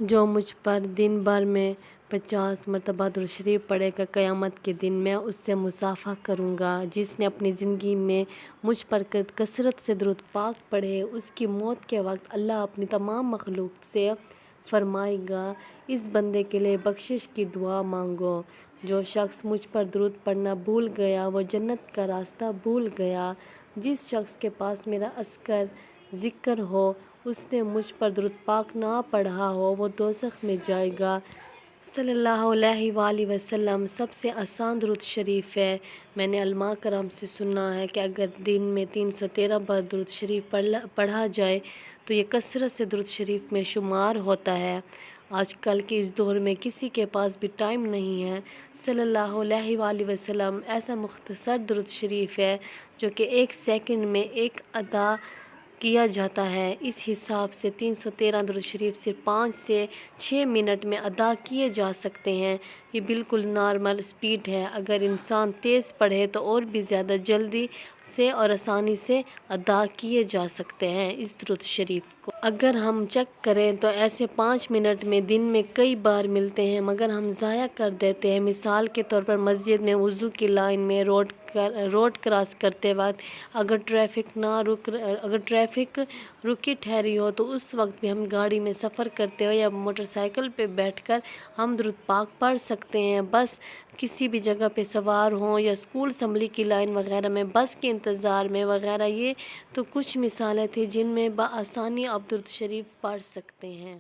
جو مجھ پر دن بھر میں 50 مرتبہ درود شریف پڑھے گا، قیامت کے دن میں اس سے مصافحہ کروں گا۔ جس نے اپنی زندگی میں مجھ پر کثرت سے درود پاک پڑھے، اس کی موت کے وقت اللہ اپنی تمام مخلوق سے فرمائے گا، اس بندے کے لیے بخشش کی دعا مانگو۔ جو شخص مجھ پر درود پڑھنا بھول گیا وہ جنت کا راستہ بھول گیا۔ جس شخص کے پاس میرا اذکار ذکر ہو، اس نے مجھ پر درود پاک نہ پڑھا ہو، وہ دوزخ میں جائے گا۔ صلی اللہ علیہ وآلہ وسلم سب سے آسان درود شریف ہے۔ میں نے علماء کرام سے سنا ہے کہ اگر دن میں 313 بار درود شریف پڑھا جائے تو یہ کثرت سے درود شریف میں شمار ہوتا ہے۔ آج کل کے اس دور میں کسی کے پاس بھی ٹائم نہیں ہے۔ صلی اللہ علیہ وآلہ وسلم ایسا مختصر درود شریف ہے جو کہ 1 سیکنڈ میں ایک ادا کیا جاتا ہے۔ اس حساب سے 313 درود شریف صرف 5 سے 6 منٹ میں ادا کیے جا سکتے ہیں۔ یہ بالکل نارمل سپیڈ ہے۔ اگر انسان تیز پڑھے تو اور بھی زیادہ جلدی سے اور آسانی سے ادا کیے جا سکتے ہیں اس درود شریف کو۔ اگر ہم چیک کریں تو ایسے 5 منٹ میں دن میں کئی بار ملتے ہیں، مگر ہم ضائع کر دیتے ہیں۔ مثال کے طور پر مسجد میں وضو کی لائن میں روڈ کراس کرتے وقت اگر ٹریفک رکی ٹھہری ہو تو اس وقت بھی ہم گاڑی میں سفر کرتے ہوئے یا موٹر سائیکل پہ بیٹھ کر ہم درود پاک پڑھ سکتے ہیں۔ بس کسی بھی جگہ پہ سوار ہوں یا اسکول اسمبلی کی لائن وغیرہ میں بس کے انتظار میں وغیرہ، یہ تو کچھ مثالیں تھیں جن میں بآسانی آپ درود شریف پڑھ سکتے ہیں۔